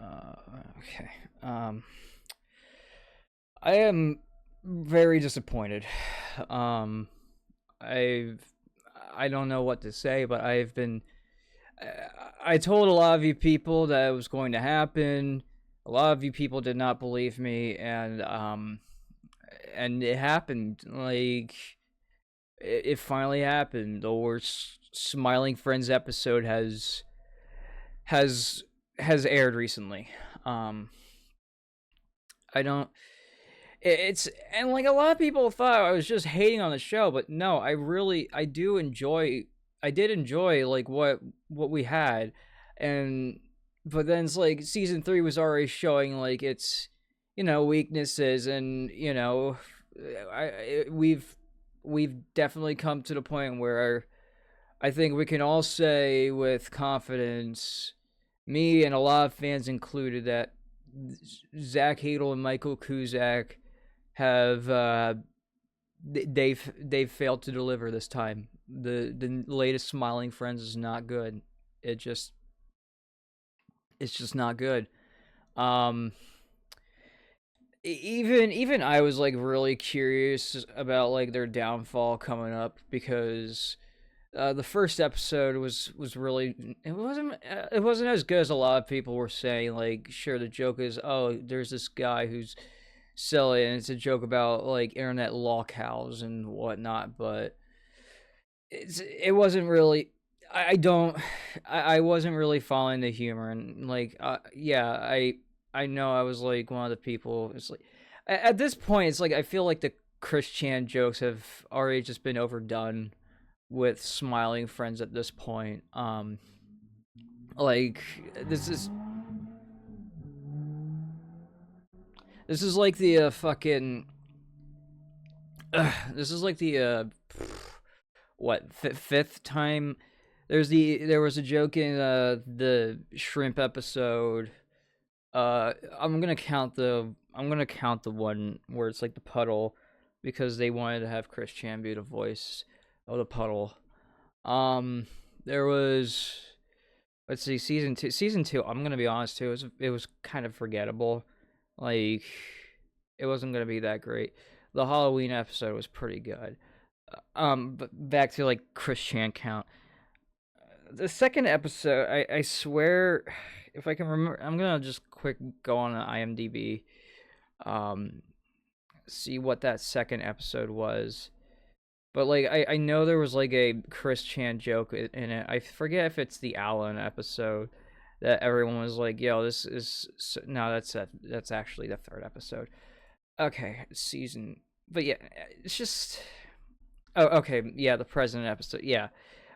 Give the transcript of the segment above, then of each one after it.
Okay. I am very disappointed. Um, I've I don't know what to say, but I've been. I told a lot of you people that it was going to happen. A lot of you people did not believe me, and it happened. Like it finally happened. The worst Smiling Friends episode has has aired recently. Um, I don't. It's and like a lot of people thought I was just hating on the show, but no, I do enjoy. I did enjoy like what we had, and but then it's like season three was already showing like its weaknesses, and we've definitely come to the point where I think we can all say with confidence, me and a lot of fans included, that Zach Hadel and Michael Kuzak have they've failed to deliver this time. The latest Smiling Friends is not good. It just it's just not good. Um, even I was like really curious about like their downfall coming up because the first episode was really it wasn't as good as a lot of people were saying. Like, sure, the joke is, oh, there's this guy who's silly, and it's a joke about like internet law cows and whatnot, but it wasn't really. I don't. I wasn't really following the humor, and like, yeah, I know I was like one of the people. It's like at this point, it's like I feel like the Chris Chan jokes have already just been overdone with Smiling Friends at this point. Like this is this is like the fucking this is like the what fifth time. There was a joke in the shrimp episode. I'm gonna count the one where it's like the puddle, because they wanted to have Chris Chan be the voice of the puddle. There was, let's see, season two. Season two, I'm gonna be honest too. It was kind of forgettable. Like, it wasn't gonna be that great. The Halloween episode was pretty good. But back to like Chris Chan count. The second episode, I swear, if I can remember, I'm gonna just quick go on IMDb, um, see what that second episode was. But like, I know there was like a Chris Chan joke in it. I forget if it's the Alan episode that everyone was like, "Yo, this is no, that's actually the third episode." Okay, season, but yeah, it's just oh, okay, yeah, the president episode, yeah,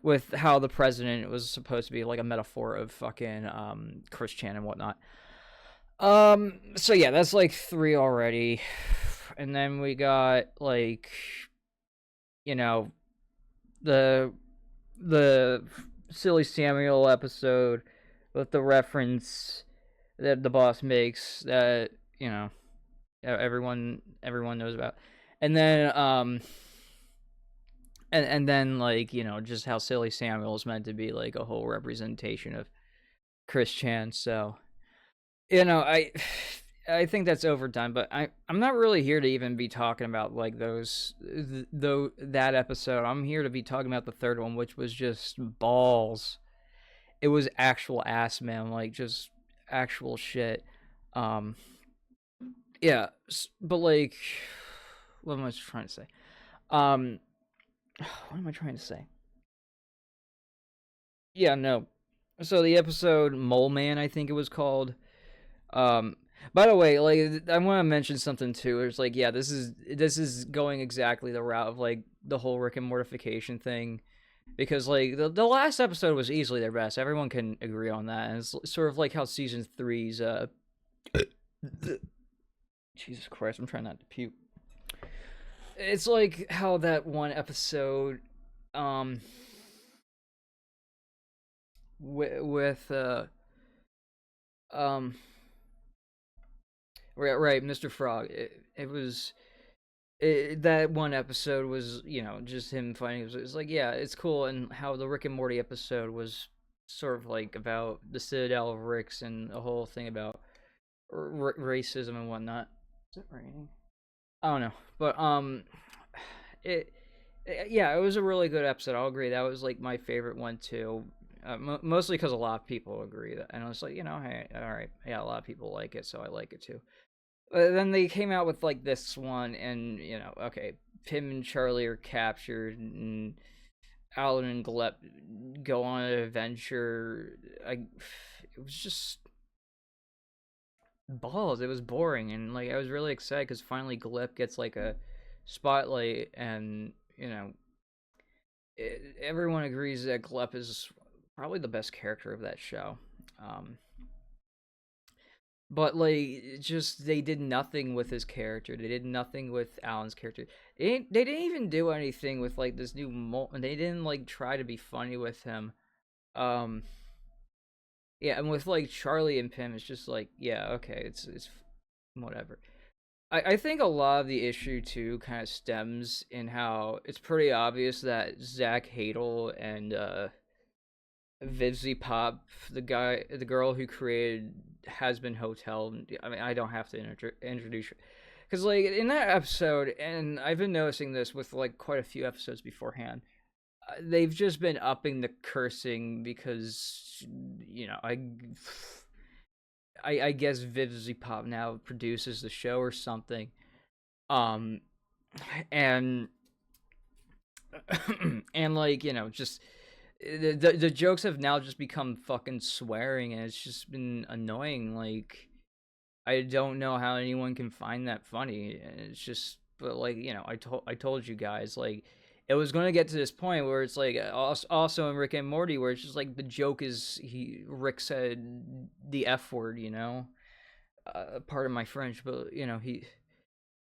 with how the president was supposed to be like a metaphor of fucking Chris Chan and whatnot. So yeah, that's like three already, and then we got like you know the the silly Samuel episode with the reference that the boss makes that everyone knows about, and then and then like just how silly Samuel is meant to be like a whole representation of Chris Chan. So I think that's overdone, but I'm not really here to even be talking about like though that episode. I'm here to be talking about the third one, which was just balls. It was actual ass, man, like just actual shit. Um, yeah, but like, what am I trying to say? Um, what am I trying to say? Yeah, no. So the episode Mole Man, I think it was called. Um, by the way, like I want to mention something too. It's like, yeah, this is going exactly the route of like the whole Rick and Mortification thing, because like the last episode was easily their best. Everyone can agree on that, and it's sort of like how season three's Jesus Christ, I'm trying not to puke. It's like how that one episode, um, with um, right, Mr. Frog. It was that one episode was just him fighting. It was like, yeah, it's cool, and how the Rick and Morty episode was sort of like about the Citadel of Ricks and the whole thing about racism and whatnot. Is it raining? I don't know, but it, yeah, it was a really good episode. I'll agree. That was like my favorite one too. Mostly because a lot of people agree that, and I was like, hey, all right, yeah, a lot of people like it, so I like it too. But then they came out with like this one, and okay, Pim and Charlie are captured, and Alan and Glep go on an adventure. It was just balls. It was boring, and like I was really excited because finally Glep gets like a spotlight, and everyone agrees that Glep is probably the best character of that show. Um, but like, just they did nothing with his character. They did nothing with Alan's character. They didn't even do anything with like this new. They didn't like try to be funny with him. Um, yeah, and with like Charlie and Pim, it's just like, yeah, okay, it's whatever. I think a lot of the issue too kind of stems in how it's pretty obvious that Zach Hadel and Vivzy Pop, the girl who created Has Been Hotel. I mean, I don't have to introduce her because like in that episode, and I've been noticing this with like quite a few episodes beforehand. They've just been upping the cursing because I guess Vivzy Pop now produces the show or something. Um, and and like just the jokes have now just become fucking swearing, and it's just been annoying. Like I don't know how anyone can find that funny. It's just, but like I told you guys like it was going to get to this point where it's like also in Rick and Morty where it's just like the joke is Rick said the F word, part of my French, but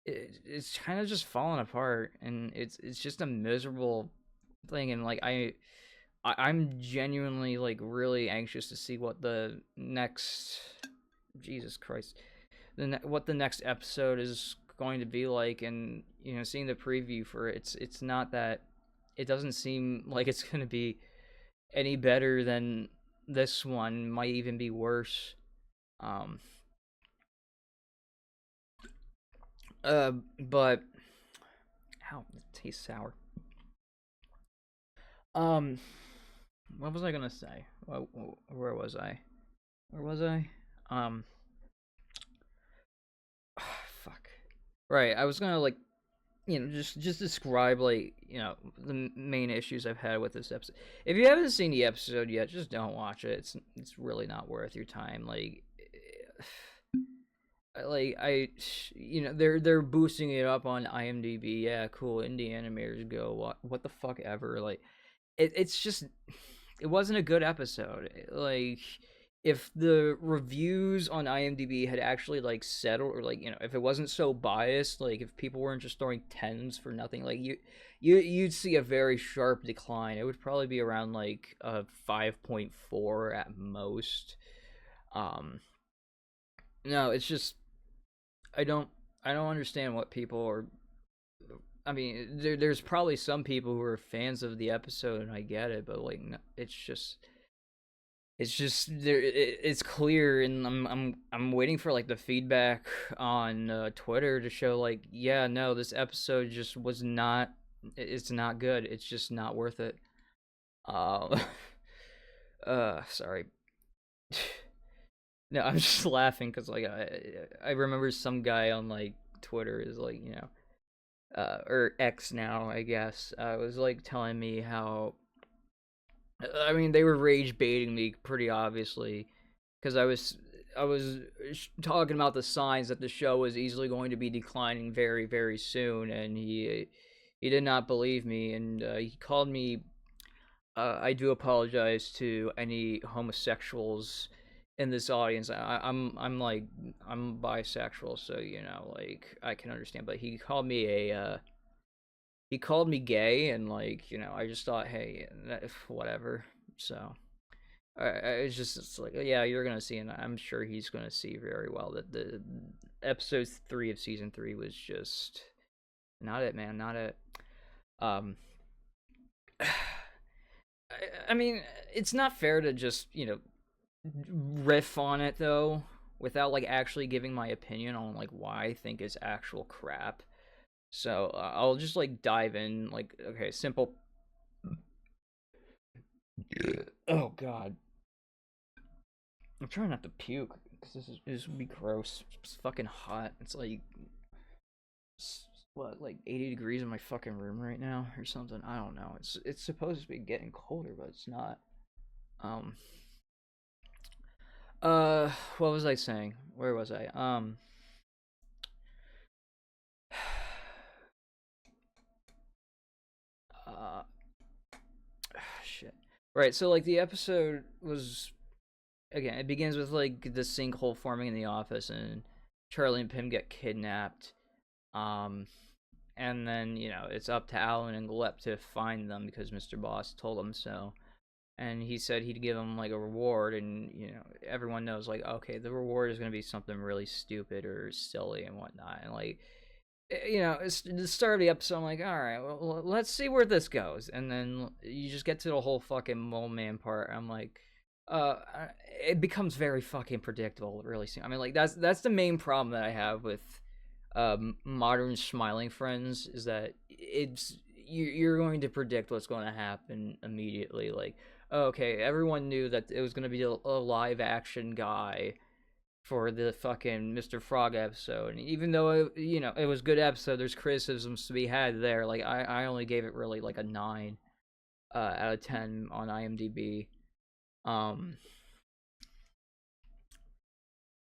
it's kind of just falling apart, and it's just a miserable thing, and like I'm genuinely like really anxious to see what the next Jesus Christ what the next episode is going to be like, and seeing the preview for it, it's not that it doesn't seem like it's going to be any better than this one, might even be worse. um but ow, it tastes sour. um what was I gonna say? Where was I? Where was I? Um, fuck. Right, I was gonna like just describe like the main issues I've had with this episode. If you haven't seen the episode yet, just don't watch it. It's really not worth your time. Like I, they're boosting it up on IMDb. Yeah, cool. Indie animators go what the fuck ever. Like it's just it wasn't a good episode. Like if the reviews on IMDb had actually like settled, or like if it wasn't so biased, like if people weren't just throwing tens for nothing, like you'd see a very sharp decline. It would probably be around like a 5.4 at most. Um, no, it's just I don't I don't understand what people are. I mean, there's probably some people who are fans of the episode, and I get it, but like, no, it's just there. It's clear, and I'm waiting for like the feedback on Twitter to show like, yeah, no, this episode just was not. It's not good. It's just not worth it. Uh, sorry. No, I'm just laughing because like I remember some guy on like Twitter is like or X now I guess was like telling me how I mean, they were rage baiting me pretty obviously because I was talking about the signs that the show was easily going to be declining very very soon, and he did not believe me, and he called me. I do apologize to any homosexuals in this audience. I'm like I'm bisexual, so like I can understand. But he called me gay, and like I just thought, hey, whatever. So it's like, yeah, you're gonna see, and I'm sure he's gonna see very well that the episode 3 of season 3 was just not it, man, not it. um I mean, it's not fair to just riff on it though, without like actually giving my opinion on like why I think it's actual crap. So I'll just like dive in. Like, okay, simple. Oh God, I'm trying not to puke because this would be gross. It's fucking hot. It's like what, like 80 degrees in my fucking room right now or something. I don't know. It's supposed to be getting colder, but it's not. Um. What was I saying? Where was I? Uh. Shit. Right. So like the episode was again. It begins with like the sinkhole forming in the office, and Charlie and Pim get kidnapped. Um. And then it's up to Alan and Glep to find them because Mr. Boss told them so. And he said he'd give them like a reward, and everyone knows like, okay, the reward is going to be something really stupid or silly and whatnot. And like, it's the start of the episode. I'm like, all right, well, let's see where this goes. And then you just get to the whole fucking mole man part. I'm like, uh it becomes very fucking predictable really soon. I mean, like, that's the main problem that I have with modern Smiling Friends, is that you're going to predict what's going to happen immediately. Like, okay, everyone knew that it was going to be a live action guy for the fucking Mr. Frog episode, and even though it was a good episode, there's criticisms to be had there. Like, I only gave it really like a 9 out of 10 on IMDb. Um,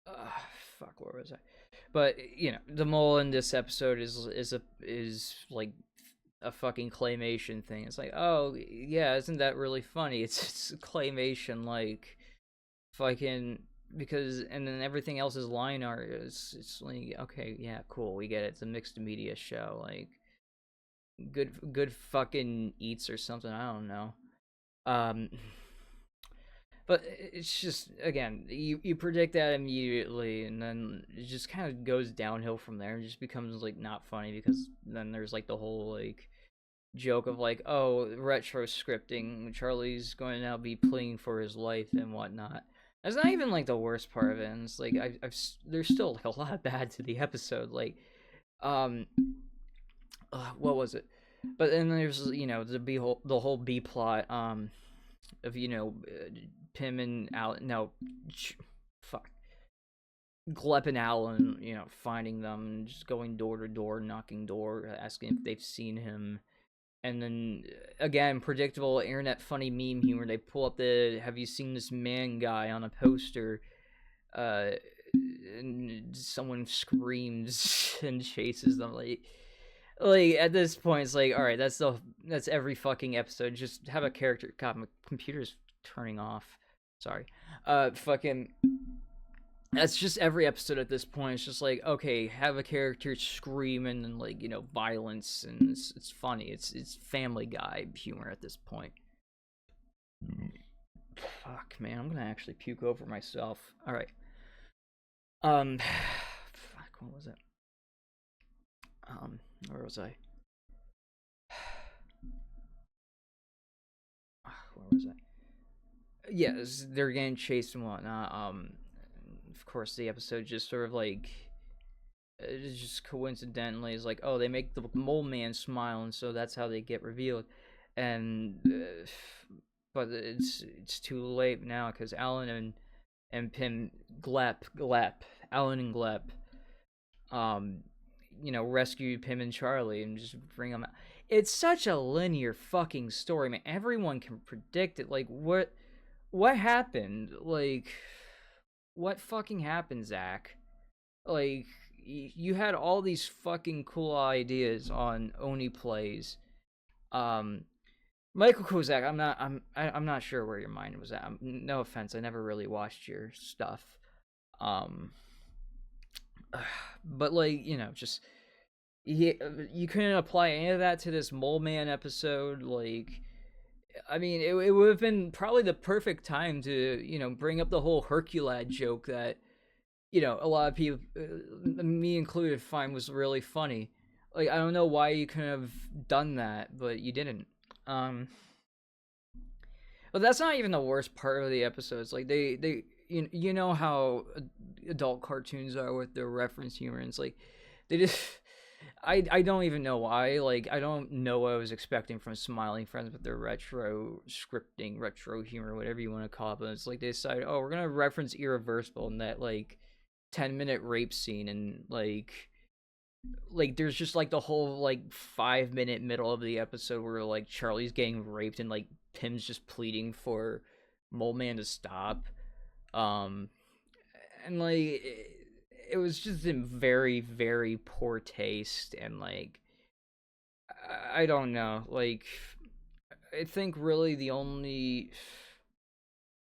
uh, Fuck, where was I? But the mole in this episode is like a fucking claymation thing. It's like, oh yeah, isn't that really funny? It's claymation, like fucking, because, and then everything else is line art. It's like, okay, yeah, cool, we get it. It's a mixed media show, like good fucking eats or something. I don't know. Um, but it's just, again, you predict that immediately, and then it just kind of goes downhill from there. It just becomes like not funny, because then there's like the whole like joke of like, oh, retro scripting, Charlie's going to now be pleading for his life and whatnot. That's not even like the worst part of it. And it's like, there's still like a lot bad to the episode. Like, um, what was it? But then there's the whole B plot of Pim and Alan, no, fuck, Glep and Alan, finding them, just going door to door, knocking door, asking if they've seen him. And then again, predictable internet funny meme humor. They pull up the "Have you seen this man?" guy on a poster, uh, and someone screams and chases them. Like at this point, it's like, all right, that's every fucking episode. Just have a character. God, my computer's turning off. Sorry. Fucking. That's just every episode at this point. It's just like, okay, have a character screaming and like violence, and it's funny. It's Family Guy humor at this point. Fuck, man, I'm gonna actually puke over myself. All right. Fuck, what was it? Where was I? Where was I? Yes, they're getting chased and whatnot. Of course, the episode just sort of like, it just coincidentally is like, oh, they make the mole man smile, and so that's how they get revealed. And but it's too late now, because Alan and Pim, Glep, Alan and Glep, um, rescue Pim and Charlie and just bring them out. It's such a linear fucking story, man. Everyone can predict it. Like, what happened? Like, what fucking happened, Zach? Like, you had all these fucking cool ideas on Oni plays. Um, Michael Kozak, I'm not sure where your mind was at. No offense, I never really watched your stuff. Um, but like, just you couldn't apply any of that to this Mole Man episode. Like, I mean, it would have been probably the perfect time to bring up the whole Herculad joke that a lot of people, me included, find was really funny. Like, I don't know why you couldn't have done that, but you didn't. Um, But that's not even the worst part of the episodes. Like you know how adult cartoons are with their reference humor. And it's like they just I don't even know why. Like I don't know what I was expecting from Smiling Friends with their retro scripting, retro humor, whatever you want to call it. But it's like they decided, oh, we're gonna reference Irreversible in that like 10-minute rape scene, and like there's just like the whole like 5-minute middle of the episode where like Charlie's getting raped and like Pim's just pleading for Mole Man to stop. Um, and like it was just in very very poor taste, and like I don't know, like I think really the only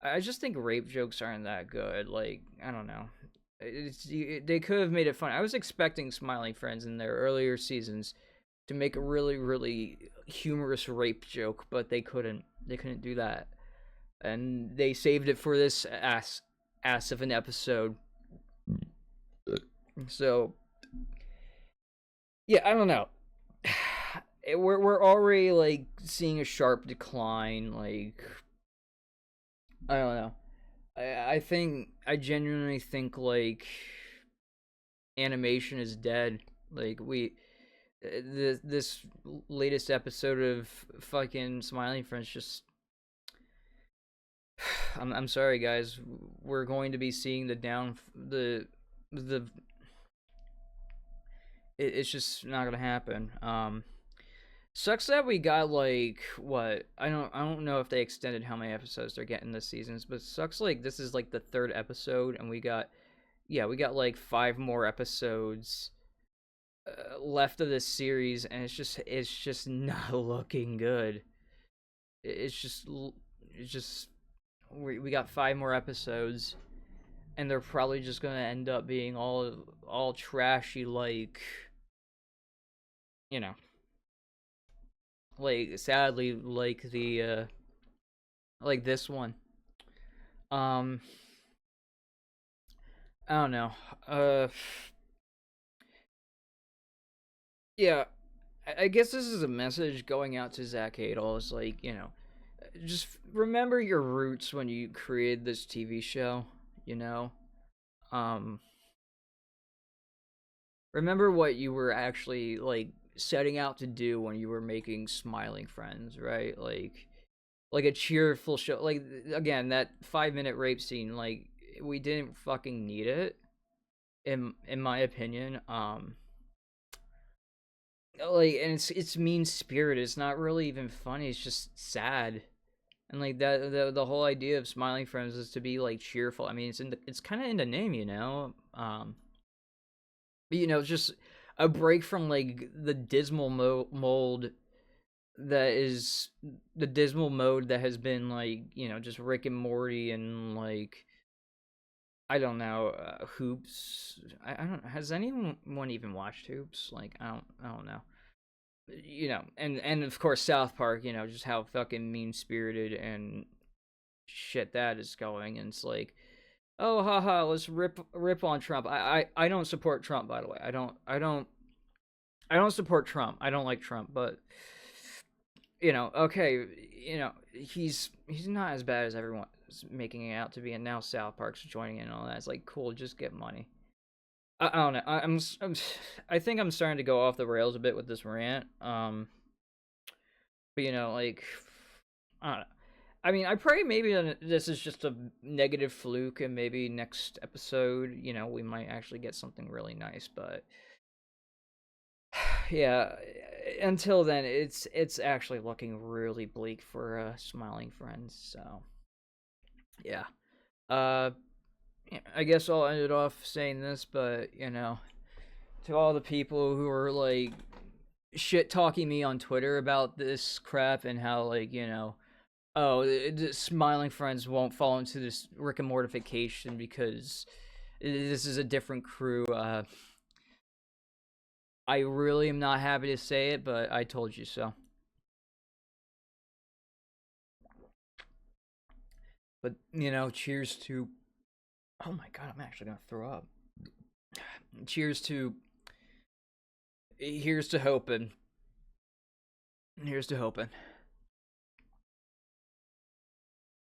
I just think rape jokes aren't that good. Like I don't know. They could have made it fun. I was expecting Smiling Friends in their earlier seasons to make a really really humorous rape joke, but they couldn't. They couldn't do that, and they saved it for this ass of an episode. So yeah, I don't know. We're already like seeing a sharp decline. Like I don't know. I think I genuinely think like animation is dead. Like this latest episode of fucking Smiling Friends just I'm sorry guys, we're going to be seeing the it's just not gonna happen. Sucks that we got like what I don't know if they extended how many episodes they're getting this season, but sucks like this is like the third episode, and we got like 5 more episodes left of this series, and it's just not looking good. It's just we got 5 more episodes, and they're probably just gonna end up being all trashy, you know like sadly like the like this one. um I don't know. uh yeah, I guess this is a message going out to Zach Adel. Is like, just remember your roots when you created this TV show. You know, um, remember what you were actually like setting out to do when you were making Smiling Friends, right? Like a cheerful show. Like again, that 5-minute rape scene. Like we didn't fucking need it, in my opinion. Like, and it's mean spirited. It's not really even funny. It's just sad. And like that, the whole idea of Smiling Friends is to be like cheerful. I mean, it's kind of in the name, you know. But, just a break from like the dismal mold that is the dismal mode that has been like, just Rick and Morty, and like I don't know, Hoops. I don't. Has anyone even watched Hoops? Like I don't know. And of course South Park. Just how fucking mean spirited and shit that is going. And it's like, oh haha, let's rip on Trump. I don't support Trump, by the way. I don't support Trump. I don't like Trump, but okay, he's not as bad as everyone's making it out to be, and now South Park's joining in and all that. It's like, cool, just get money. I don't know. I think I'm starting to go off the rails a bit with this rant. But like, I don't know. I mean, I pray maybe this is just a negative fluke, and maybe next episode, we might actually get something really nice. But yeah, until then, it's actually looking really bleak for Smiling Friends. So yeah, uh, I guess I'll end it off saying this, but to all the people who are like shit talking me on Twitter about this crap, and how like oh, the Smiling Friends won't fall into this Rick and Mortification because this is a different crew. I really am not happy to say it, but I told you so. But cheers to. Oh my god, I'm actually gonna throw up. Cheers to. Here's to hoping. Here's to hoping.